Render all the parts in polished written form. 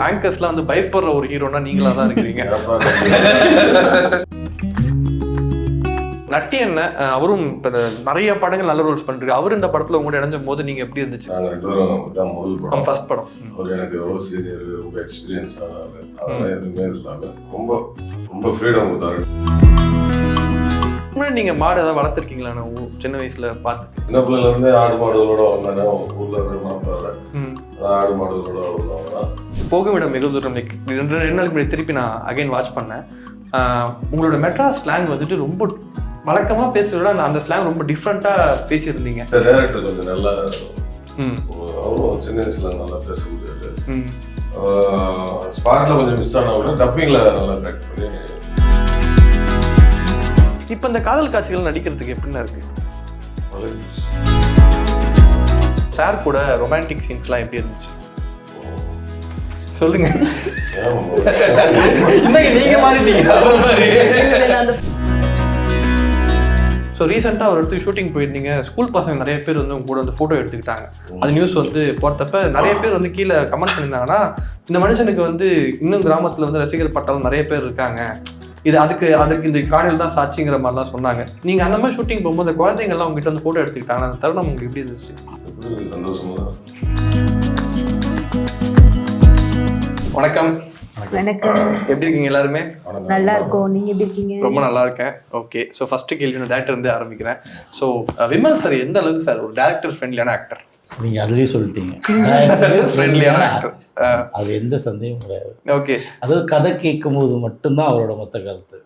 ஆங்கர்ஸ்லாம் வந்து பயப்படுற ஒரு ஹீரோனா நீங்களா தான் இருக்கிறீங்க. நட்டி என்ன அவரும் இப்போ நிறைய படங்கள் நல்ல ரோல்ஸ் பண்ணிருக்கு. அவர் இந்த படத்துல உங்களோட இணைஞ்ச போது நீங்க எப்படி இருந்துச்சு? நாங்கள் ரெண்டு பேரும் தான் முதல் படம், ஃபர்ஸ்ட் படம். அவர் எனக்கு எவ்வளோ சீனியர், ரொம்ப எக்ஸ்பீரியன்ஸ் ஆனாரு. அதெல்லாம் எதுவுமே இல்லாமல் ரொம்ப ரொம்ப ஃப்ரீடம் கொடுத்தாரு. முன்னாடி நீங்க மாடு ஏதாவது வளர்த்துருக்கீங்களா? நான் சின்ன வயசுல பார்த்து சின்ன பிள்ளைல இருந்தே ஆடு மாடுகளோட வந்தாங்க. ஊர்ல இருந்து மாப்பாரு ஆடு மாடுகளோட வருவாங்க. போகவிடம் வெகு தூரம் ரெண்டு நாளுக்கு முன்னாடி திருப்பி நான் அகைன் வாட்ச் பண்ணேன். உங்களோட மெட்ராஸ் ஸ்லாங் வந்துட்டு ரொம்ப வழக்கமாக பேசுறத அந்த ஸ்லாங் ரொம்ப டிஃப்ரெண்ட்டாக பேசியிருந்தீங்க. டேரக்டர் கொஞ்சம் நல்லா, அவரும் சின்ன வயசுல நல்லா பேச முடியாது. ஸ்பாட்ல கொஞ்சம் மிஸ் ஆனா கூட டப்பிங்ல நல்லா கரெக்ட் பண்ணி. இப்போ இந்த காதல் காட்சிகள் நடிக்கிறதுக்கு எப்படின்னா இருக்கு? சார் கூட ரொமான்டிக் சீன்ஸ்லாம் எப்படி இருந்துச்சு சொல்லுங்க. நீங்க மாறிட்டீங்க. ஸோ ரீசெண்டாக ஒரு இடத்துக்கு ஷூட்டிங் போயிருந்தீங்க. ஸ்கூல் பசங்க நிறைய பேர் வந்து உங்க கூட வந்து ஃபோட்டோ எடுத்துக்கிட்டாங்க. அது நியூஸ் வந்து போட்டப்ப நிறைய பேர் வந்து கீழே கமெண்ட் பண்ணியிருந்தாங்கன்னா, இந்த மனுஷனுக்கு வந்து இன்னும் கிராமத்தில் வந்து ரசிகர் பட்டாலும் நிறைய பேர் இருக்காங்க, இது அதுக்கு இந்த காணொலி தான் சாட்சிங்கிற மாதிரிலாம் சொன்னாங்க. நீங்கள் அந்த மாதிரி ஷூட்டிங் போகும்போது அந்த குழந்தைங்கள்லாம் உங்ககிட்ட வந்து ஃபோட்டோ எடுத்துக்கிட்டாங்க. அந்த தருணம் உங்களுக்கு எப்படி இருந்துச்சு? சந்தோஷமா. வணக்கம். வணக்கம். எப்படி இருக்கீங்க எல்லாருமே? நல்லா இருக்கும். நீங்க எப்படி இருக்கீங்க? ரொம்ப நல்லா இருக்கேன். ஓகே, ஸோ ஃபர்ஸ்ட் கேள்வி நான் டேரக்டர் இருந்து ஆரம்பிக்கிறேன். ஸோ விமல் சார் எந்த அளவுக்கு சார் ஒரு டேரக்டர் ஃப்ரெண்ட்லியான ஆக்டர்? நீங்க அதுலயே சொல்லிட்டீங்க, ஃப்ரெண்ட்லியான ஆக்டர், அது எந்த சந்தேகம் கிடையாது. ஓகே, அதாவது கதை கேட்கும் போது மட்டும்தான் அவரோட மொத்த கருத்து.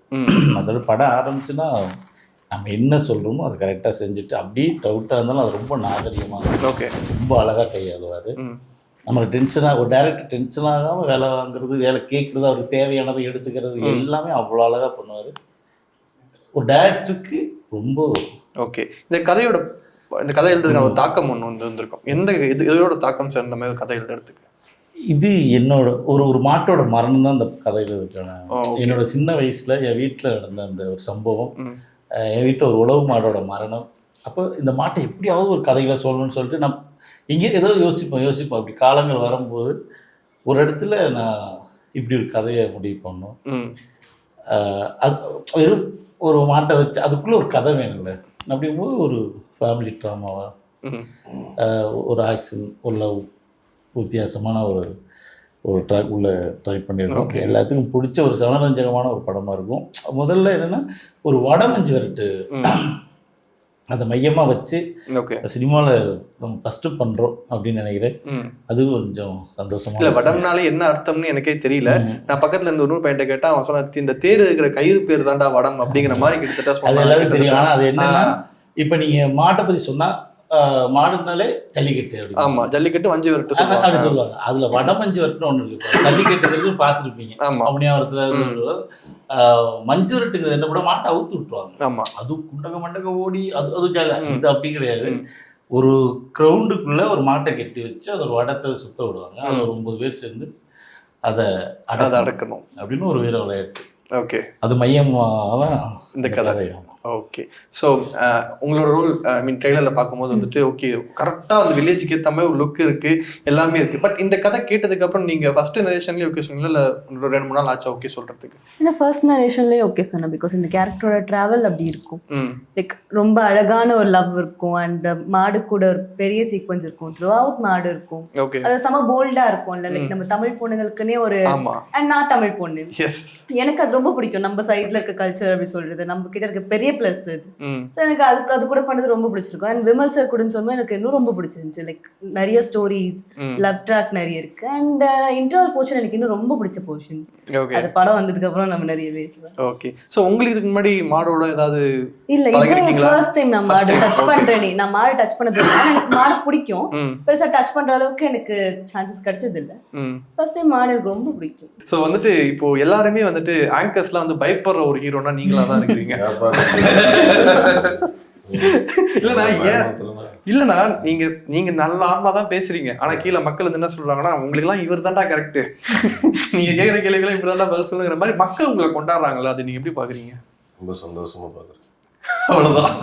அதாவது படம் ஆரம்பிச்சுன்னா நம்ம என்ன சொல்றோமோ அதை கரெக்டாக செஞ்சுட்டு அப்படியே டவுட்டாக இருந்தாலும் அது ரொம்ப நாகரிகமாக, ஓகே, ரொம்ப அழகாக கையாளுவார். நமக்கு டென்ஷனாக ஒரு டேரக்டர் டென்ஷனாகாமல் வேலை வாங்குறது, வேலை கேட்குறது, அவருக்கு தேவையானதை எடுத்துக்கிறது எல்லாமே அவ்வளோ அழகாக பண்ணுவார். ஒரு டேரக்டருக்கு ரொம்ப ஓகே. இந்த கதை எழுதுறதுக்கான ஒரு தாக்கம் ஒன்று வந்து வந்திருக்கும். எந்த இதோட தாக்கம் சார் இந்த மாதிரி கதை எழுதுறதுக்கு? இது என்னோட ஒரு மாட்டோட மரணம் தான் இந்த கதையில் இருக்கான. என்னோட சின்ன வயசில் என் வீட்டில் நடந்த அந்த ஒரு சம்பவம், என் வீட்டில் ஒரு உழவு மாடோட மரணம். அப்போ இந்த மாட்டை எப்படியாவது ஒரு கதையில் சொல்லணும்னு சொல்லிட்டு நான் இங்கே ஏதோ யோசிப்போம். அப்படி காலங்கள் வரும்போது ஒரு இடத்துல நான் இப்படி ஒரு கதையை முடிவு பண்ணோம். அது வெறும் ஒரு மாட்டை வச்சு அதுக்குள்ளே ஒரு கதை வேணும்ல. அப்படிங்கும்போது ஒரு ஃபேமிலி ட்ராமாவாக, ஒரு ஆக்ஷன், ஒரு லவ், வித்தியாசமான ஒரு ட்ராக் உள்ள ட்ரை பண்ணியிருக்கோம். எல்லாத்துக்கும் பிடிச்ச ஒரு சமரஞ்சகமான ஒரு படமாக இருக்கும். முதல்ல என்னென்னா ஒரு வடமஞ்சு வரட்டு அதை மையமாக வச்சு சினிமாவில் நம்ம ஃபஸ்ட்டு பண்ணுறோம் அப்படின்னு நினைக்கிறேன். அது கொஞ்சம் சந்தோஷமாக. இல்லை, வடம்னாலே என்ன அர்த்தம்னு எனக்கே தெரியல. நான் பக்கத்தில் இருந்து ஒரு பையன்ட்ட கேட்டால் அவன் சொன்ன இந்த தேர் இருக்கிற கயிறு பேர் தாண்டா வடம் அப்படிங்கிற மாதிரி கிட்டத்தட்ட அது எல்லாரும் தெரியும். ஆனால் அது என்னன்னா, இப்போ நீங்கள் மாட்டை பற்றி சொன்னால் மாடுனாலே ஜல்லிக்கட்டு அப்படி. ஆமா, ஜல்லிக்கட்டு மஞ்சு வரட்டு அப்படி சொல்லுவாங்க. அதுல வடமஞ்சு வரட்டுன்னு ஒண்ணு இருக்கு. ஜல்லிக்கட்டுங்கிறது பார்த்துருப்பீங்க. அப்படியாவரத்துல மஞ்சு வரட்டுங்கிறது என்ன கூட மாட்டை அவுத்து விட்டுருவாங்க. ஆமா, அது மண்டக ஓடி அது ஜாலி. இது அப்படி கிடையாது. ஒரு கிரவுண்டுக்குள்ள ஒரு மாட்டை கட்டி வச்சு அது ஒரு வடத்தை சுத்த விடுவாங்க. அது ஒரு 9 பேர் சேர்ந்து அதை அடக்கணும் அப்படின்னு ஒரு வீர விளையாட்டு. ஓகே, அது மையமாக இந்த கதை. ஓகே, ஸோ உங்களோட ரோல் ட்ரெய்லரில் பார்க்கும்போது வந்துட்டு ஓகே கரெக்டாக அந்த வில்லேஜுக்கு ஏற்ற மாதிரி ஒரு லுக் இருக்குது, எல்லாமே இருக்குது. பட் இந்த கதை கேட்டதுக்கப்புறம் நீங்கள் ஃபஸ்ட்டு நரேஷன்லேயே ஓகே சொன்னீங்களா, இல்லை 2-3 நாள் ஆச்சா ஓகே சொல்கிறதுக்கு? இல்லை, ஃபர்ஸ்ட் நரேஷன்லேயே ஓகே சொன்னேன். பிகாஸ் இந்த கேரக்டரோட ட்ராவல் அப்படி இருக்கும். லைக் ரொம்ப அழகான ஒரு லவ் இருக்கும். அண்ட் மாடு கூட ஒரு பெரிய சீக்வன்ஸ் இருக்கும். த்ரூ அவுட் மாடு இருக்கும். ஓகே, அது செம போல்டாக இருக்கும்ல. லைக் நம்ம தமிழ் பொண்ணுங்களுக்குன்னே ஒரு, அண்ட் நான் தமிழ் பொண்ணு, எனக்கு அது ரொம்ப பிடிக்கும். நம்ம சைடில் இருக்க கல்ச்சர் அப்படி சொல்கிறது நம்ம கிட்ட இருக்க பெரிய பிளஸ் அது. ஸோ எனக்கு அது கூட பண்ணது ரொம்ப பிடிச்சிருக்கும். அண்ட் விமல் சார் கூட சொன்னா எனக்கு இன்னும் ரொம்ப பிடிச்சிருந்துச்சு. லைக் நிறைய ஸ்டோரிஸ், லவ் ட்ராக் நிறைய இருக்கு. அண்ட் இன்டர்வல் போர்ஷன் எனக்கு இன்னும் ரொம்ப பிடிச்ச போர்ஷன். அது படம் வந்ததுக்கு அப்புறம் நம்ம நிறைய பேசுவோம். ஓகே, ஸோ உங்களுக்கு இதுக்கு முன்னாடி மாடோட ஏதாவது இல்ல, இது ஃபர்ஸ்ட் டைம் நான் மாடு டச் பண்றேன். நான் மாடு டச் பண்ணது இல்லை. எனக்கு மாடு பிடிக்கும். பெருசா டச் பண்ற அளவுக்கு எனக்கு சான்சஸ் கிடைச்சது இல்லை. ஃபர்ஸ்ட் டைம் மாடு எனக்கு ரொம்ப பிடிக்கும். ஸோ வந்துட்டு இப்போ எல்லாருமே வந்துட்டு ஆங்கர்ஸ்லாம் வந்து பயப்படுற ஒரு ஹீரோனா நீங்களா தான் இருக்கிறீங்க. இல்லண்ணா, நீங்க நல்ல ஆன்மா தான் பேசுறீங்க. ஆனா கீழே மக்கள் வந்து என்ன சொல்றாங்கன்னா, உங்களுக்கு எல்லாம் இவர் தான்டா கரெக்ட், நீங்க கேட்கிற கேள்விகளும் இப்படிதான் பதில் சொல்லுங்கிற மாதிரி மக்கள் உங்களை கொண்டாடுறாங்களா? அது நீங்க எப்படி பாக்குறீங்க? ரொம்ப சந்தோஷமா பாக்குறேன். அவ்வளவுதான்.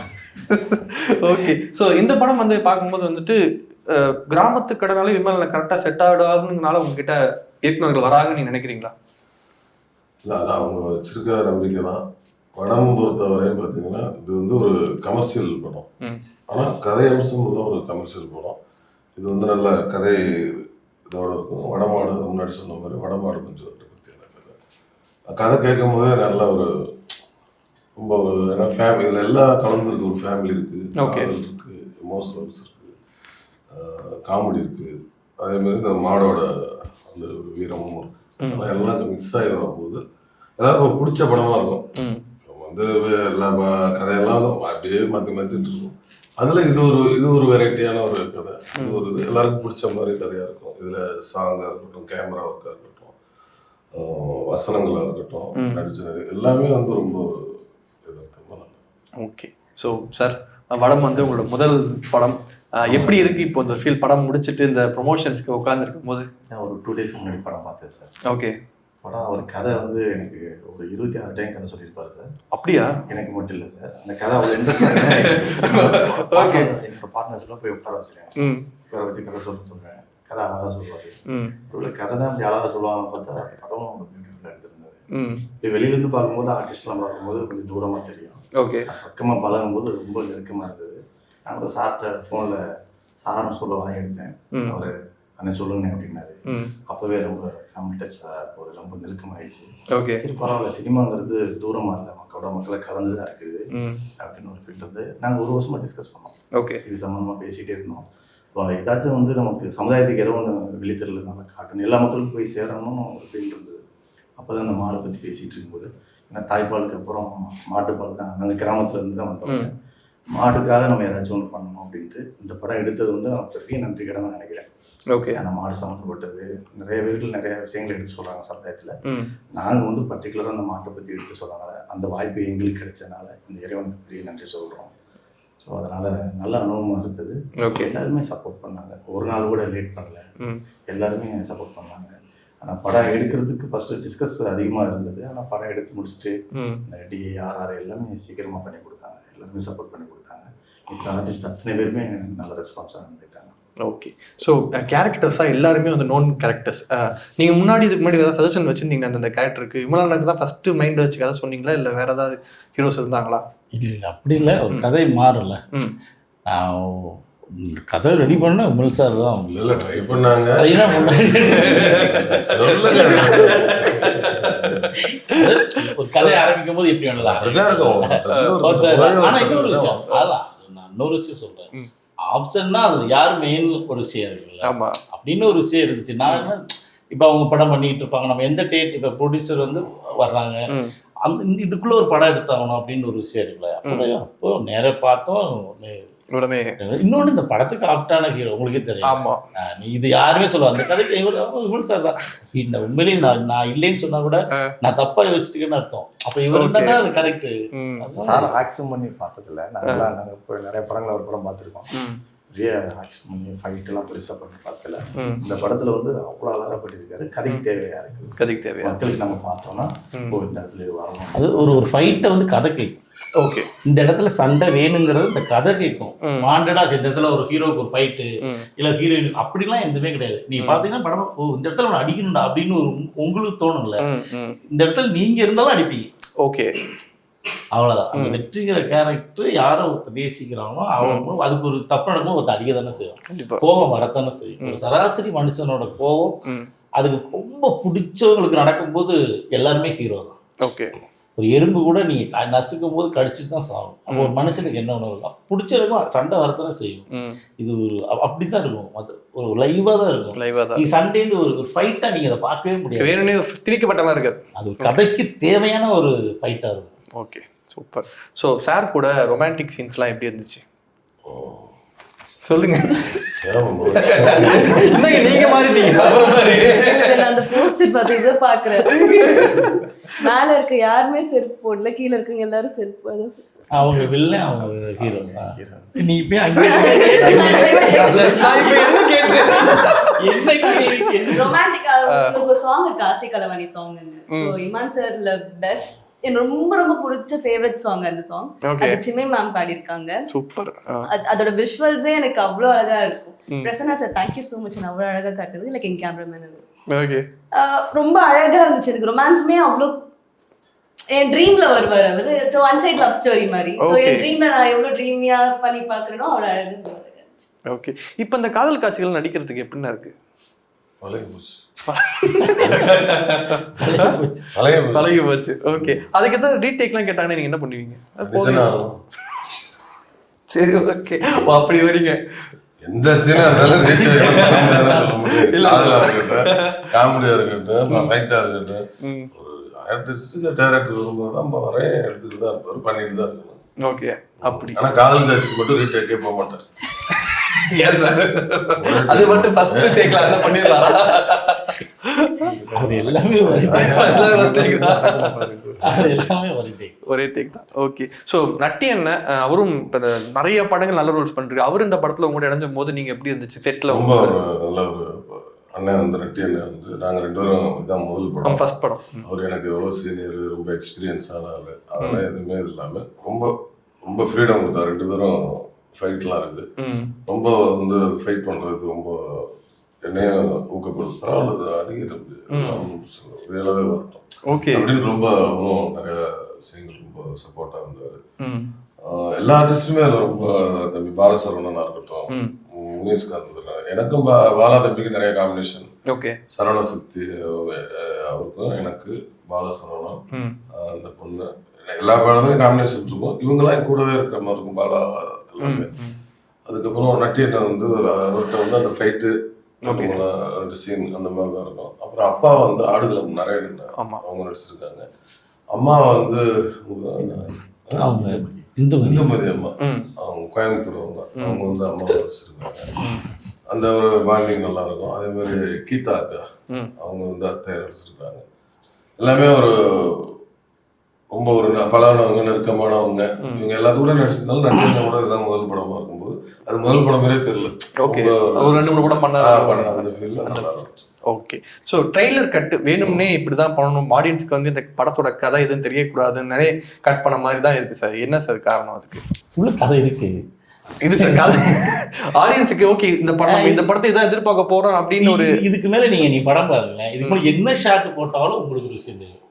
ஓகே, ஸோ இந்த படம் வந்து பார்க்கும்போது வந்துட்டு கிராமத்து கடனாலே விமலில் கரெக்டாக செட் ஆகிடாதுனால உங்ககிட்ட இயக்குநர்கள் வராங்கன்னு நீங்க நினைக்கிறீங்களா? இல்லை, அதான் அவங்க வச்சிருக்க நம்பிக்கை தான். படம் பொறுத்தவரையும் பார்த்தீங்கன்னா இது வந்து ஒரு கமர்ஷியல் படம். ஆனால் கதை அம்சம் உள்ள ஒரு கமர்ஷியல் படம். இது வந்து நல்ல கதை இதோட இருக்கும். வடமாடு முன்னாடி சொன்ன மாதிரி வடமாடு கொஞ்சம் பற்றி எனக்கு கதை கேட்கும் போதே நல்ல ஒரு ரொம்ப ஒரு ஏன்னா ஃபேமிலி இதில் எல்லாம் கலந்துருக்கு. ஒரு ஃபேமிலி இருக்குது, காதல் இருக்குது, எமோஷனல்ஸ் இருக்குது, காமெடி இருக்குது, அதேமாதிரி இந்த மாடோட அந்த ஒரு வீரமும் இருக்குது. ஆனால் எல்லாம் மிக்ஸ் ஆகி வரும்போது எல்லாருக்கும் ஒரு பிடிச்ச படமாக இருக்கும். வந்து எல்லா கதையெல்லாம் அப்படியே மாற்றி மாற்றிட்டு இருக்கும். அதில் இது ஒரு வெரைட்டியான ஒரு கதை. இது ஒரு எல்லாருக்கும் பிடிச்ச மாதிரி கதையாக இருக்கும். இதில் சாங்காக இருக்கட்டும், கேமரா ஒர்க்காக இருக்கட்டும், வசனங்களாக இருக்கட்டும், நடிச்சது எல்லாமே வந்து ரொம்ப ஒரு ஓகே. ஸோ சார், படம் வந்து உங்களோட முதல் படம் எப்படி இருக்கு இப்போ இந்த ஃபீல்? படம் முடிச்சுட்டு இந்த ப்ரொமோஷன்ஸ்க்கு உட்காந்துருக்கும் போது நான் ஒரு 2 days முன்னாடி படம் பார்த்தேன் சார். ஓகே. படம் ஒரு கதை வந்து எனக்கு ஒரு 26 டைம் கதை சொல்லியிருப்பாரு சார். அப்படியா? எனக்கு மட்டும் இல்லை சார், அந்த கதை அவ்வளோ இன்ட்ரெஸ்டாக ஓகே. என்னோட பார்ட்னர்ஸ்லாம் போய் உட்கார வச்சுருக்கேன். உட்கார வச்சு கதை சொல்கிறேன். கதை அழகாக சொல்லுவார். இவ்வளோ கதை தான் அப்படி அழகாக சொல்லுவாங்க பார்த்தா படம் பியூட்டிஃபுல்லாக எடுத்திருந்தது. இப்போ வெளியிலேருந்து பார்க்கும்போது ஆர்டிஸ்ட்லாம் பார்க்கும்போது கொஞ்சம் தூரமாக தெரியும். ஓகே. பக்கமாக பழகும்போது ரொம்ப நெருக்கமாக இருந்தது. நான் ஒரு சார்கிட்ட ஃபோனில் சாரம் சொல்ல வாங்கி எடுத்தேன். அவர் அண்ணன் சொல்லுங்க அப்படின்னாரு. அப்போவே ரொம்ப ஃபேமிலி டச்சாக ஒரு ரொம்ப நெருக்கமாகிடுச்சு. ஓகே. சரி பரவாயில்ல, சினிமாங்கிறது தூரமாக இல்லை, மக்களை கலந்து தான் இருக்குது அப்படின்னு ஒரு ஃபீல் வந்து நாங்கள் ஒரு வருஷமாக டிஸ்கஸ் பண்ணோம். ஓகே. இது சம்மந்தமாக பேசிகிட்டே இருந்தோம். இப்போ ஏதாச்சும் வந்து நமக்கு சமுதாயத்துக்கு ஏதோ ஒன்று வெளித்தரல நல்லா காட்டணும், எல்லா மக்களுக்கும் போய் சேரணும்னு ஒரு ஃபீல் இருந்தது. அப்போ தான் அந்த மாடை பற்றி பேசிகிட்டு இருக்கும்போது, ஏன்னா தாய்ப்பாலுக்கு அப்புறம் மாட்டுப்பால் தான், நாங்கள் கிராமத்தில் இருந்து தான் வந்தோம். மாட்டுக்காக நம்ம ஏதாச்சும் ஒன்று பண்ணணும் அப்படின்ட்டு இந்த படம் எடுத்தது வந்து நான் பெரிய நன்றி கடன் நினைக்கிறேன். ஓகே. ஏன்னா மாடு சம்மந்தப்பட்டது நிறைய பேர்கள் நிறைய விஷயங்கள் எடுத்து சொல்கிறாங்க சமுதாயத்தில். நாங்கள் வந்து பர்டிகுலராக அந்த மாட்டை பற்றி எடுத்து சொன்னனால, அந்த வாய்ப்பு எங்களுக்கு கிடைச்சதுனால இந்த இறைவனுக்கு பெரிய நன்றி சொல்கிறோம். ஸோ அதனால் நல்ல அனுபவமாக இருக்குது. ஓகே. எல்லாருமே சப்போர்ட் பண்ணாங்க, ஒரு நாள் கூட லேட் பண்ணல, எல்லாருமே சப்போர்ட் பண்ணாங்க. ஆனால் படம் எடுக்கிறதுக்கு ஃபஸ்ட்டு டிஸ்கஸ் அதிகமாக இருந்தது. ஆனால் படம் எடுத்து முடிச்சுட்டு இந்த DRR எல்லாமே சீக்கிரமாக பண்ணி கொடுத்தாங்க, எல்லாருமே சப்போர்ட் பண்ணி கொடுத்தாங்க. இப்போ ஆர்டிஸ்ட் அத்தனை பேருமே நல்ல ரெஸ்பான்ஸாக இருந்துட்டாங்க. ஓகே. ஸோ கேரக்டர்ஸாக எல்லாருமே வந்து நோன் கேரக்டர்ஸ். நீங்கள் இதுக்கு முன்னாடி ஏதாவது சஜஷன் வச்சுருந்தீங்கன்னா அந்த கேரக்டருக்கு விமலானுக்கு தான் ஃபஸ்ட்டு மைண்ட் வச்சு கதை சொன்னீங்களா, இல்லை வேறு ஏதாவது ஹீரோஸ் இருந்தாங்களா? இல்லை அப்படி இல்லை, ஒரு கதை மாறல. கதை ரெடி பண்ண விமல் சார் தான் இல்லை ட்ரை பண்ணாங்க. ஒரு கதையை ஆரம்பிக்கும் போது எப்படி வேணாலும் அப்படிதான் இருக்கும். ஆனால் இன்னொரு விஷயம், அதான் நான் இன்னொரு விஷயம் சொல்கிறேன். ஆப்ஷன்னா அதில் யார் மெயின் ஒரு விஷயம் இருக்குல்ல. ஆமாம். அப்படின்னு ஒரு விஷயம் இருந்துச்சு. நான் இப்போ அவங்க படம் பண்ணிக்கிட்டு இருப்பாங்க, நம்ம எந்த டேட் இப்போ ப்ரொடியூசர் வந்து வர்றாங்க, அந்த இதுக்குள்ளே ஒரு படம் எடுத்தாகணும் அப்படின்னு ஒரு விஷயம் இருக்குல்ல. அப்போ நேராக பார்த்தோம். இன்னொன்று, இந்த படத்துக்கு ஆப்டான ஹீரோ உங்களுக்கே தெரியும். ஆமாம். இது யாருமே சொல்லுவாங்க அந்த கதைக்கு விமல் சார் தான். இந்த உண்மையிலேயே நான் இல்லைன்னு சொன்னா கூட நான் தப்பா யோசிச்சுக்கேன்னு அர்த்தம். அப்போ இவர் தான் அது கரெக்ட். சார் ஆக்ஷன் பண்ணி பார்த்ததில்ல, நாங்கள் போய் நிறைய படங்களை ஒரு படம் பார்த்துருக்கோம். நிறைய ஆக்ஷன் பண்ணி ஃபைட்டெல்லாம் பெருசாக பண்ணி பார்த்ததில்ல. இந்த படத்தில் வந்து அவ்வளோ அழகாக பண்ணியிருக்காரு. கதைக்கு தேவையாக இருக்குது, கதைக்கு தேவையா மக்களுக்கு நம்ம பார்த்தோம்னா இந்த இடத்துல இது வரணும். அது ஒரு ஃபைட்டை வந்து கதை கேட்கும். ஓகே. இந்த இடத்துல சண்டை வேணுங்கிறது இந்த கதை கேட்கும். மாண்டடா இந்த இடத்துல ஒரு ஹீரோக்கு ஒரு ஃபைட்டு இல்லை ஹீரோயின் அப்படிலாம் எதுவுமே கிடையாது. நீ பார்த்தீங்கன்னா படம் இந்த இடத்துல ஒன்று அடிக்கணும்டா அப்படின்னு ஒரு உங்களுக்கு தோணும்ல, இந்த இடத்துல நீங்க இருந்தாலும் அடிப்பீங்க. ஓகே. அவ்வளோதான். அந்த வெற்றிங்கிற கேரக்டர் யாரை ஒருத்தர் நேசிக்கிறாங்களோ அவங்க அதுக்கு ஒரு தப்பு நடக்கும், ஒருத்தர் அடிக்க தானே செய்யும், கோபம் வரத்தானே செய்யும். ஒரு சராசரி மனுஷனோட கோபம் அதுக்கு ரொம்ப பிடிச்சவங்களுக்கு நடக்கும்போது எல்லாருமே ஹீரோ தான். ஓகே. ஒரு எறும்பு கூட நீங்க நசுக்கும் போது கடிச்சிட்டு தான் சாகும். அப்போ ஒரு மனுஷனுக்கு என்ன உணவு பிடிச்சிருக்கும், சண்டை வரத்தானே செய்யும். இது ஒரு அப்படித்தான் இருக்கும், அது ஒரு லைவா தான் இருக்கும். நீ சண்டைன்னு ஒரு ஃபைட்டா நீங்க அதை பார்க்கவே முடியாது, வேணும்னே திணிக்கப்பட்ட மாதிரி இருக்காது. அது ஒரு கதைக்கு தேவையான ஒரு ஃபைட்டா இருக்கும். Okay, super. ஸோ சார் கூட ரொமான்டிக் சீன்ஸ்லாம் எப்படி இருந்துச்சு சொல்லுங்க. நீங்க மாறிட்டீங்க. அந்த போஸ்டர் பார்த்து இதை பாக்குறேன். மேல இருக்க யாருமே செருப்பு போடல, கீழே இருக்கவங்க எல்லாரும் செருப்பு. அவங்க வில்ல அவங்க ஹீரோ. நீ போய் ரொமான்டிக்கா ஒரு சாங் இருக்கு, ஆசை கலவாணி சாங்னு. ஸோ இமான் சார்ல பெஸ்ட், எனக்கு ரொம்ப ரொம்ப பிடிச்ச ஃபேவரட் சாங் அந்த சாங். அது சின்மை மேம் பாடியிருக்காங்க. சூப்பர். அதோட விஷுவல்ஸே எனக்கு அவ்வளோ அழகா இருக்கும். Prasanna sir thank you so much, அவ்வளோ அழகா காட்டுது. லைக் என் கேமராமேன் ஓகே. ரொம்ப அழகா இருந்துச்சு எனக்கு. ரொமான்ஸுமே அவ்வளோ என் ட்ரீம்ல வருவார் அவரு. So one side love story மாதிரி. ஸோ என் ட்ரீம்ல நான் எவ்வளோ ட்ரீமியா பண்ணி பார்க்குறேனோ அவ்வளோ அழகு. ஓகே. இப்போ இந்த காதல் காட்சிகள் நடிக்கிறதுக்கு எப்படின்னா இருக்கு? பழகி போச்சு. ஓகே. அதுக்கு ஏதாவது ரீடேக்லாம் கேட்டாங்கன்னா நீங்க என்ன பண்ணுவீங்க? சரி, ஓகே. அப்படி வரீங்க. எந்த சீனா இருந்தாலும் காமெடியா இருக்கட்டும், ஃபைட்டா இருக்கட்டும், ஒரு ஆர்டிஸ்ட் டைரக்டர் வரும்போது நம்ம வரைய எடுத்துட்டு தான் இருப்பாரு, பண்ணிட்டு தான் இருக்கணும். ஓகே. அப்படி. ஆனா காதல் காட்சிக்கு மட்டும் ரீடேக்கே போக மாட்டார். அது மட்டும் ஃபர்ஸ்ட் டேக்ல என்ன பண்ணிரலாமா? அது எல்லாமே ஒரே டேக் தான். ஓகே. ஸோ நட்டி அண்ணன் அவரும் இப்போ நிறைய படங்கள் நல்ல ரோல்ஸ் பண்ணிருக்கு. அவர் இந்த படத்துல உங்களோட இணைஞ்சும் போது நீங்க எப்படி இருந்துச்சு செட்ல? ரொம்ப நல்ல ஒரு அண்ணன் வந்து நட்டி அண்ணன் வந்து நாங்கள் 2 பேரும் இதான் முதல் படம், ஃபர்ஸ்ட் படம். அவர் எனக்கு எவ்வளோ சீனியர், ரொம்ப எக்ஸ்பீரியன்ஸான ஆள். அதெல்லாம் எதுவுமே இல்லாமல் ரொம்ப ரொம்ப ஃப்ரீடம் கொடுத்தா. 2 பேரும் ஃபைட்லாம் இருக்குது. ரொம்ப வந்து அது ஃபைட் பண்ணுறதுக்கு ரொம்ப என்னையும் ஊக்கப்படுது. பரவாயில்ல, அதிகம் ரியலாகவே வரட்டும். ஓகே. அப்படின்னு ரொம்ப அவரும் நிறைய விஷயங்கள் ரொம்ப சப்போர்ட்டாக இருந்தார். எல்லா ஆர்டிஸ்டுமே அதில் ரொம்ப, தம்பி பாலசரவணனா இருக்கட்டும், முனிஸ்காந்த், எனக்கும் பாலா தம்பிக்கு நிறைய காம்பினேஷன். ஓகே. சரவண சக்தி அவருக்கும் எனக்கு, பாலசரவணன், அந்த பொண்ணு, எல்லா படத்துலையும் காம்பினேஷன் இருக்கும். இவங்கெல்லாம் கூடவே இருக்கிற மாதிரி இருக்கும் பாலா எல்லாமே. அதுக்கப்புறம் நட்டி அண்ணன் வந்து அவர்கிட்ட வந்து அந்த ஃபைட்டு 2 சீன் அந்த மாதிரி தான் இருக்கும். அப்புறம் அப்பா வந்து ஆடுகளம் நிறைய அவங்க நடிச்சிருக்காங்க. அம்மா வந்து இந்துமதி அம்மா, அவங்க கோயம்புத்தூர், அவங்க வந்து அம்மா நடிச்சிருக்காங்க. அந்த ஒரு பாண்டிங் நல்லா இருக்கும். அதே மாதிரி கீதா அக்கா, அவங்க வந்து அத்தையை நடிச்சிருக்காங்க. எல்லாமே ஒரு ரொம்ப ஒரு பழகினவங்க, நெருக்கமானவங்க. இவங்க எல்லாத்து கூட நடிச்சிருந்தாலும் நடிகை கூட இதுதான் முதல் படமா இருக்கும்போது அது முதல் படம் மாதிரியே தெரியல. ஓகே. ஒரு 2-3 படம் பண்ண அந்த ஃபீல்ல நல்லா இருந்துச்சு. ஓகே. ஸோ ட்ரெய்லர் கட்டு வேணும்னே இப்படிதான் பண்ணணும், ஆடியன்ஸுக்கு வந்து இந்த படத்தோட கதை எதுவும் தெரியக்கூடாது, நிறைய கட் பண்ண மாதிரி தான் இருக்கு சார். என்ன சார் காரணம் அதுக்கு? உள்ள கதை இருக்கு. இது சார் கதை ஆடியன்ஸுக்கு ஓகே இந்த படம், இந்த படத்தை இதான் எதிர்பார்க்க போறோம் அப்படின்னு ஒரு இதுக்கு மேல நீ படம் பாருங்களேன். இதுக்கு மேல என்ன ஷாட் போட்டாலும் உங்களுக்கு ஒரு விஷயம் தெரியும்.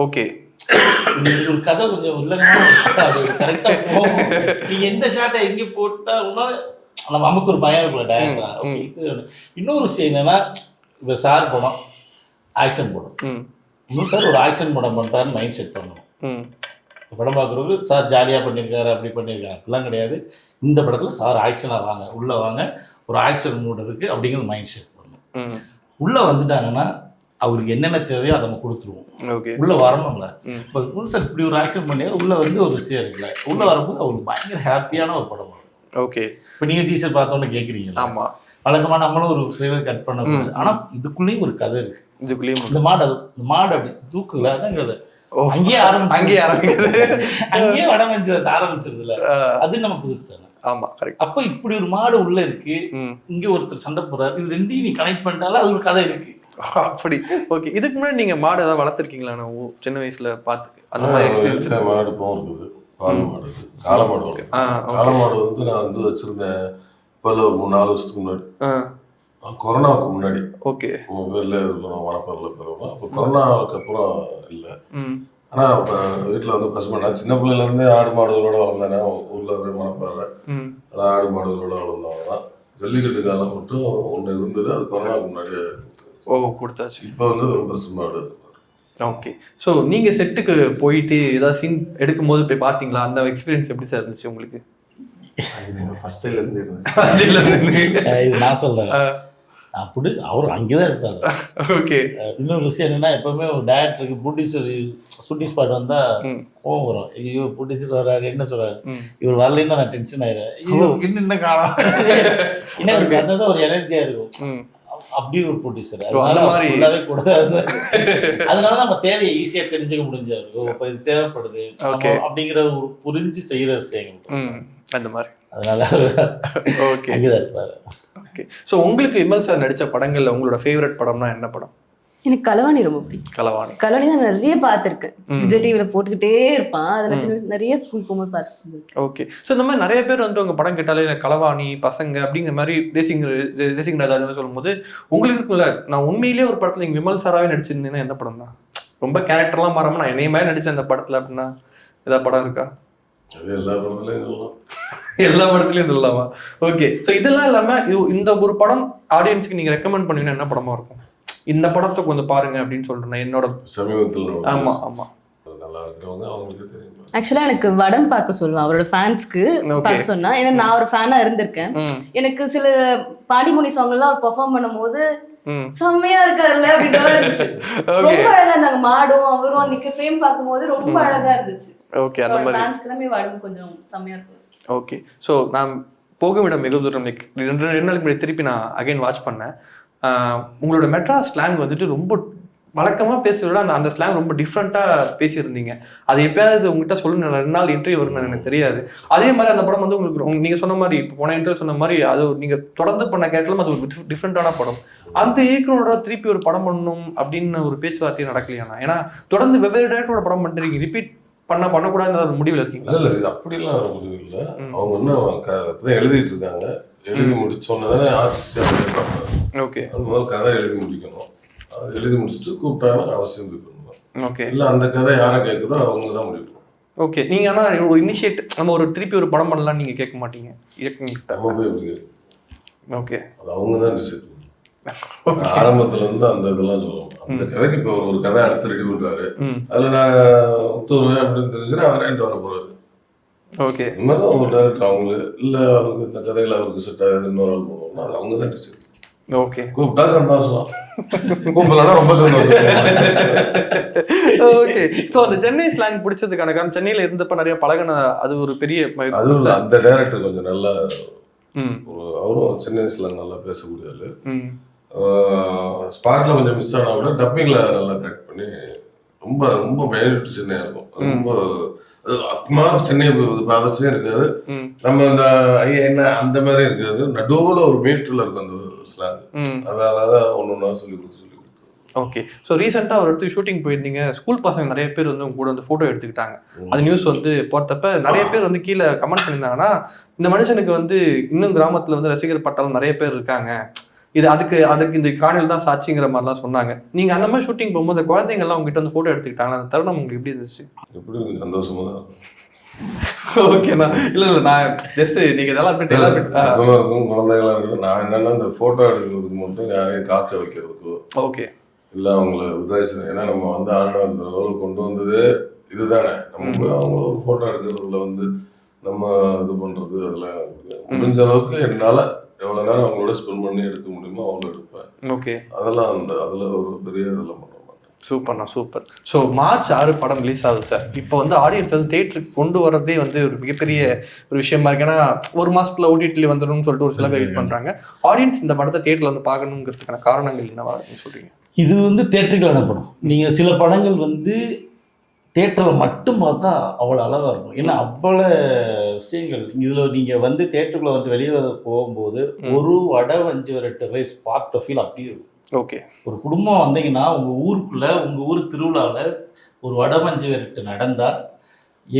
ஓகே. ஒரு கதை கொஞ்சம் கரெக்டா போகும். நீங்க எந்த ஷாட்டை எங்க போட்டா நம்ம நமக்கு ஒரு பயம் இருக்குல்ல டேரக்டா. இன்னொரு விஷயம் என்னன்னா, இப்ப சார் படம் ஆக்ஷன் படம், இன்னும் சார் ஒரு ஆக்ஷன் படம் பண்ணிட்டாருன்னு மைண்ட் செட் பண்ணணும். படம் பார்க்குறவங்க சார் ஜாலியாக பண்ணியிருக்காரு, அப்படி பண்ணியிருக்காரு, அப்படிலாம் கிடையாது. இந்த படத்தில் சார் ஆக்ஷனாக வாங்க, உள்ளே வாங்க, ஒரு ஆக்ஷன் மூட் இருக்குது அப்படிங்கிறது மைண்ட் செட் பண்ணணும். உள்ளே வந்துட்டாங்கன்னா அவருக்கு என்னென்ன தேவையோ அதை நம்ம கொடுத்துருவோம். ஓகே. உள்ளே வரணும்ல. இப்போ சார் இப்படி ஒரு ஆக்ஷன் பண்ணியாரு, உள்ளே வந்து ஒரு விஷயம் இருக்குல்ல, உள்ளே வரும்போது அவருக்கு பயங்கர ஹாப்பியான ஒரு படம் வரும். ஓகே. இப்போ நீங்கள் டீச்சர் பார்த்தோன்னு கேட்குறீங்களா? ஆமாம். வழக்கமாக நம்மளும் ஒரு ஃப்ளேவர் கட் பண்ண முடியாது. ஆனால் இதுக்குள்ளேயும் ஒரு கதை இருக்கு. இதுக்குள்ளேயும் இந்த மாடு அப்படி தூக்குல அதாங்கிறது அங்கேயே ஆரம்பிச்சிருதுல, அது நம்ம புதுசு தானே. ஆமா, கரெக்ட். அப்ப இப்படி ஒரு மாடு உள்ள இருக்கு, இங்க ஒருத்தர் சண்டை போறாரு, இது ரெண்டையும் நீ கனெக்ட் பண்ணிட்டாலும் அது ஒரு கதை இருக்கு. அப்படி. ஓகே. இதுக்கு முன்னாடி நீங்க மாடு ஏதாவது வளர்த்துருக்கீங்களா? நான் சின்ன வயசுல பார்த்து அந்த மாதிரி எக்ஸ்பீரியன்ஸ். மாடு இருக்குது, பால் மாடு, காளை மாடு. காளை மாடு வந்து நான் வந்து வச்சிருந்தேன் இப்போ ஒரு 3-4 வருஷத்துக்கு முன்னாடி, கொரோனாவுக்கு முன்னாடி. ஓகே. பேர்ல வனப்பரில் பெறுவோம். அப்போ கொரோனாவுக்கு அப்புறம் இல்லை. ஆனால் இப்போ வீட்டில் வந்து பசுமை, நான் சின்ன பிள்ளைலேருந்தே ஆடு மாடுகளோட வளர்ந்தேன். ஊரில் இருந்து மனப்பாரில் அதான் ஆடு மாடுகளோட வளர்ந்தவங்க தான். ஜல்லிக்கட்டு காலம் மட்டும் ஒன்று இருந்தது, அது கொரோனாவுக்கு முன்னாடியே கொடுத்தாச்சு. இப்போ வந்து ஒரு பசுமாடு. ஓகே. ஸோ நீங்கள் செட்டுக்கு போயிட்டு ஏதாவது சீன் எடுக்கும்போது போய் பார்த்தீங்களா? அந்த எக்ஸ்பீரியன்ஸ் எப்படி சார் இருந்துச்சு உங்களுக்கு? இது நான் சொல்றேன், அப்படி அவர் அங்கேதான் இருப்பாரு. ஓகே. இன்னொரு விஷயம் என்னன்னா, எப்பவுமே ஒரு டேரக்டருக்கு ப்ரொடியூசர் ஷூட்டிங் ஸ்பாட் வந்தா கோவம் வரும். ஐயோ ப்ரொடியூசர் வர்றாரு, என்ன சொல்றாரு, இவர் வரலன்னா நான் டென்ஷன் ஆயிடுறேன். ஐயோ இன்னும் காணும், என்ன அதான் ஒரு எனர்ஜியா இருக்கும். அப்படி ஒரு ப்ரொடியூசர், அதனால கூடாது. அதனாலதான் நம்ம தேவையை ஈஸியா தெரிஞ்சுக்க முடிஞ்சாரு. இப்ப இது தேவைப்படுது அப்படிங்கிற ஒரு புரிஞ்சு செய்யற விஷயங்கள் அந்த மாதிரி. அதனால ஓகே, அங்கேதான் இருப்பாரு. ஓகே. ஸோ உங்களுக்கு விமல் சார் நடித்த படங்களில் உங்களோட ஃபேவரட் படம்னா என்ன படம்? எனக்கு கலவாணி ரொம்ப பிடிக்கும். கலவாணி தான் நிறைய பார்த்துருக்கேன். விஜய் டிவியில போட்டுக்கிட்டே இருப்பான். அதை நான் சின்ன வயசு நிறைய ஸ்கூல் போகும்போது பார்த்துருக்கேன். ஓகே. ஸோ இந்த மாதிரி நிறைய பேர் வந்து உங்க படம் கேட்டாலே கலவாணி பசங்க அப்படிங்கிற மாதிரி தேசிங் ராஜா சொல்லும்போது உங்களுக்கு இருக்குல்ல, நான் உண்மையிலேயே ஒரு படத்துல நீங்க விமல் சாராவே நடிச்சிருந்தீங்கன்னா எந்த படம் தான்? ரொம்ப கேரக்டர்லாம் மாறாம நான் என்னைய மாதிரி நடிச்சேன் அந்த படத்துல அப்படின்னா ஏதாவது படம் இருக்கா? எல்லா படத்துலயும் சொல்லலாமா? ஓகே. ஸோ இதெல்லாம் இல்லாம இந்த ஒரு படம் ஆடியன்ஸ்க்கு நீங்க ரெக்கமெண்ட் பண்ணீங்கன்னா என்ன படமா இருக்கும்? இந்த படத்தை கொஞ்சம் பாருங்க அப்படின்னு சொல்றேன் என்னோட சமீபத்தில். ஆமா ஆமா, நல்லா இருக்கிறவங்க அவங்களுக்கு தெரியும். ஆக்சுவலா எனக்கு வடம் பார்க்க சொல்லுவேன் அவரோட ஃபேன்ஸ்க்கு பார்க்க சொன்னா. ஏன்னா நான் ஒரு ஃபேனா இருந்திருக்கேன். எனக்கு சில பாடிமொழி சாங் எல்லாம் அவர் பெர்ஃபார்ம் பண்ணும்போது செம்மையா இருக்காருல்ல அப்படின்ற இருந்துச்சு. ரொம்ப அழகா இருந்தாங்க. மாடும் அவரும் அன்னைக்கு ஃப்ரேம் பார்க்கும்போது ரொம்ப அழகா இருந்துச்சு. ஓகே. அந்த மாதிரி ஃபேன்ஸ்க்கு எல்லாமே வடம் கொஞ்சம் செம்மையா இருக்கும். ஓகே. ஸோ நான் போகுமிடம் வெகு தூரம் ரெண்டு நாளுக்கு முன்னாடி திருப்பி நான் அகைன் வாட்ச் பண்ணேன். உங்களோட மெட்ராஸ் ஸ்லாங் வந்துட்டு ரொம்ப வழக்கமாக பேசுறத அந்த ஸ்லாங் ரொம்ப டிஃப்ரெண்ட்டாக பேசியிருந்தீங்க. அது எப்பயாவது உங்ககிட்ட சொல்லுங்க, 2 நாள் இன்டர்வியூ வரும்னு எனக்கு தெரியாது. அதே மாதிரி அந்த படம் வந்து உங்களுக்கு நீங்கள் சொன்ன மாதிரி இப்போ போன இன்டர்வியூ சொன்ன மாதிரி அது நீங்கள் தொடர்ந்து பண்ண கேட்டாலும் அது ஒரு டிஃப்ரெண்ட்டான படம். அந்த இயக்குனரோட திருப்பி ஒரு படம் பண்ணணும் அப்படின்னு ஒரு பேச்சுவார்த்தையும் நடக்கலையாண்ணா? ஏன்னா தொடர்ந்து வெவ்வேறு டேரக்டரோட படம் பண்ணுறீங்க, ரிப்பீட் பண்ணக்கூடாதுன்ற ஒரு முடிவில் இருக்கீங்க? இல்லை இது அப்படிலாம் முடிவு இல்லை. அவங்க இன்னும் எழுதிட்டு இருக்காங்க. எழுதி முடிச்சோன்னே ஆர்டிஸ்டாக பார்ப்பாங்க. ஓகே. முதல்ல கதை எழுதி முடிக்கணும். அது எழுதி முடிச்சுட்டு கூப்பிட்டாங்கன்னா அவசியம் இருக்கணும். ஓகே. இல்லை அந்த கதை யாரை கேட்குதோ அவங்க தான் முடிவு. ஓகே. நீங்கள் ஆனால் ஒரு இனிஷியேட் நம்ம ஒரு திருப்பி ஒரு படம் பண்ணலாம்னு நீங்கள் கேட்க மாட்டீங்க நம்ம போய் எப்படி? ஓகே. அது அவங்க தான் டிசைட் பண்ணுவாங்க. ஆரம்பத்துல இருந்து அந்த இதெல்லாம் சொல்லுவோம். அந்த கதைக்கு இப்போ ஒரு கதை அடுத்து ரெடி பண்றாரு, அதுல நான் ஒத்துருவேன் அப்படின்னு தெரிஞ்சுன்னா அவரேன்ட்டு வர போறாரு. ஓகே. இனிமேதான் ஒரு டேரக்டர் அவங்களுக்கு இல்லை அவருக்கு இந்த கதைகளை அவருக்கு செட் ஆகுது இன்னொரு ஆள் போகணும், அது அவங்க தான் டிசைட். ஓகே. கூப்பிட்டா சந்தோஷம், கூப்பிடலன்னா ரொம்ப சந்தோஷம். ஓகே. ஸோ அந்த சென்னை ஸ்லாங் பிடிச்சதுக்கான காரணம் சென்னையில இருந்தப்ப நிறைய பழகின அது ஒரு பெரிய அது அந்த டேரக்டர் கொஞ்சம் நல்லா அவரும் சென்னை ஸ்லாங் நல்லா பேசக்கூடிய ஆளு. ஸ்பாட்ல கொஞ்சம் மிஸ் ஆனா கூட டப்பிங்ல நல்லா கரெக்ட் பண்ணி ரொம்ப ரொம்ப மைல்டு சென்னையா இருக்கும். ரொம்ப சென்னை பாதச்சும் இருக்காது, நம்ம அந்த ஐயா என்ன அந்த மாதிரி இருக்காது, நடுவுல ஒரு மீட்டர்ல இருக்கும் அந்த ஸ்லாங். அதனாலதான் ஒன்னொன்னா சொல்லி கொடுத்து. ஓகே. ஸோ ரீசெண்டாக ஒரு இடத்துக்கு ஷூட்டிங் போயிருந்தீங்க, ஸ்கூல் பசங்க நிறைய பேர் வந்து உங்க கூட வந்து ஃபோட்டோ எடுத்துக்கிட்டாங்க. அது நியூஸ் வந்து போட்டப்ப நிறைய பேர் வந்து கீழே கமெண்ட் பண்ணியிருந்தாங்கன்னா, இந்த மனுஷனுக்கு வந்து இன்னும் கிராமத்தில் வந்து ரசிகர் பட்டாலும் நிறைய பேர் இருக்காங்க, இது அதுக்கு இந்த காணொலி தான் சாட்சிங்கிற மாதிரிலாம் சொன்னாங்க. நீங்கள் அந்த மாதிரி ஷூட்டிங் போகும்போது அந்த குழந்தைங்கள்லாம் உங்ககிட்ட வந்து ஃபோட்டோ எடுத்துக்கிட்டாங்க, அந்த தருணம் உங்களுக்கு எப்படி இருந்துச்சு? எப்படி சந்தோஷமா தான். ஓகேண்ணா. இல்லை நான் ஜஸ்ட் நீங்கள் இதெல்லாம் சந்தோஷமா இருக்கும். குழந்தைகளா இருக்குது. நான் என்னன்னா இந்த ஃபோட்டோ எடுக்கிறதுக்கு மட்டும் யாரையும் காக்க வைக்கிறதுக்கோ, ஓகே, இல்லை அவங்கள உதாரணம். ஏன்னா நம்ம வந்து ஆண்டவன் அந்த ரோல் கொண்டு வந்தது இதுதானே. நமக்கு அவங்க ஒரு ஃபோட்டோ எடுக்கிறதுல வந்து நம்ம இது பண்ணுறது அதெல்லாம் முடிஞ்ச அளவுக்கு என்னால் எவ்வளோ நேரம் அவங்களோட ஸ்பெண்ட் பண்ணி எடுக்க முடியுமோ அவ்வளோ எடுப்பேன். ஓகே. அதெல்லாம் அதில் ஒரு பெரிய இதெல்லாம் பண்ண மாட்டேன். சூப்பர்ண்ணா, சூப்பர். ஸோ March 6 படம் ரிலீஸ் ஆகுது சார். இப்போ வந்து ஆடியன்ஸ் வந்து தேட்டருக்கு கொண்டு வரதே வந்து ஒரு மிகப்பெரிய ஒரு விஷயமா இருக்கு. ஏன்னா ஒரு மாதத்தில் ஓடிடியில் வந்துடும் சொல்லிட்டு ஒரு சில பேர் வெயிட் பண்ணுறாங்க. ஆடியன்ஸ் இந்த படத்தை தேட்டரில் வந்து பார்க்கணுங்கிறதுக்கான காரணங்கள் என்னவா சொல்கிறீங்க? இது வந்து தேட்டருக்கான படம். நீங்கள் சில படங்கள் வந்து தேட்டரில் மட்டும் பார்த்தா அவ்வளோ அழகாக இருக்கும். ஏன்னா அவ்வளோ விஷயங்கள் இதில் நீங்கள் வந்து தேட்டருக்குள்ளே வந்து வெளியே போகும்போது ஒரு வடை 5 விரட்டு ரைஸ் பார்த்த ஃபீல் அப்படியே இருக்கும். ஓகே. ஒரு குடும்பம் வந்தீங்கன்னா உங்கள் ஊருக்குள்ளே உங்கள் ஊர் திருவிழாவில் ஒரு வடை 5 விரட்டு நடந்தால்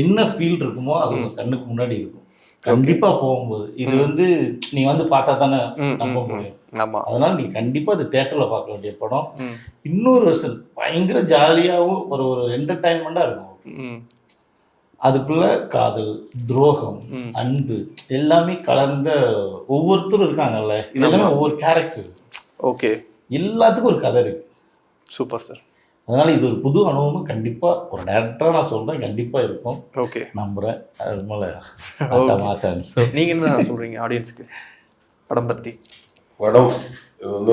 என்ன ஃபீல் இருக்குமோ அது உங்கள் கண்ணுக்கு முன்னாடி இருக்கும் கண்டிப்பாக போகும்போது. இது வந்து நீங்கள் வந்து பார்த்தா தானே நம்ப முடியும். அதனால நீங்க கண்டிப்பா அது தியேட்டர்ல பார்க்க வேண்டிய படம். இன்னொரு வருஷம் பயங்கர ஜாலியாகவும் ஒரு என்டர்டைன்மெண்டா இருக்கும். அதுக்குள்ள காதல், துரோகம், அன்பு எல்லாமே கலந்த ஒவ்வொருத்தரும் இருக்காங்கல்ல, இதெல்லாமே ஒவ்வொரு கேரக்டர். ஓகே. எல்லாத்துக்கும் ஒரு கதை இருக்கு. Super sir. அதனால இது ஒரு புது அனுபவம் கண்டிப்பா ஒரு டேரக்டரா நான் சொல்றேன் கண்டிப்பா இருக்கும். ஓகே, நம்புறேன். அது மேல நீங்க என்ன சொல்றீங்க ஆடியன்ஸ்க்கு படம் பத்தி? படம் இது வந்து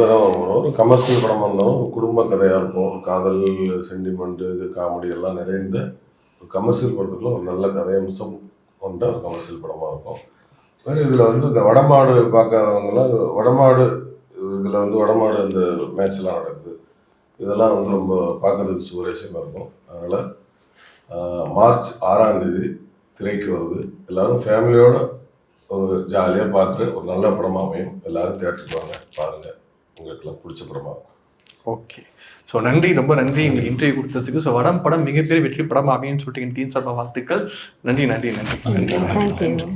ஒரு கமர்ஷியல் படமாக இருந்தாலும் ஒரு குடும்ப கதையாக இருக்கும். காதல், சென்டிமெண்ட்டு, காமெடி எல்லாம் நிறைந்த ஒரு கமர்ஷியல் படத்துக்குள்ள ஒரு நல்ல கதையம்சம் கொண்ட ஒரு கமர்ஷியல் படமாக இருக்கும். வேறு இதில் வந்து இந்த வடமாடு பார்க்காதவங்களாம் வடமாடு இதில் வந்து வடமாடு இந்த மேட்ச்லாம் நடக்குது. இதெல்லாம் வந்து ரொம்ப பார்க்குறதுக்கு சுவாரஸ்யமாக இருக்கும். அதனால் March 6 திரைக்கு வருது. எல்லோரும் ஃபேமிலியோடு ஒரு ஜாலியாக பார்த்துட்டு ஒரு நல்ல படமாக அமையும். எல்லோரும் தேட்டருக்கு வாங்க, பாருங்கள், உங்களுக்கெல்லாம் பிடிச்ச படமாக இருக்கும். ஓகே, ஸோ நன்றி, ரொம்ப நன்றி எங்களுக்கு இன்டர்வியூ கொடுத்ததுக்கு. ஸோ வடம் படம் மிகப்பெரிய வெற்றி படம் அப்படின்னு சொல்லிட்டு டீம் சார்பாக வாழ்த்துக்கள். நன்றி நன்றி நன்றி. தேங்க்யூ.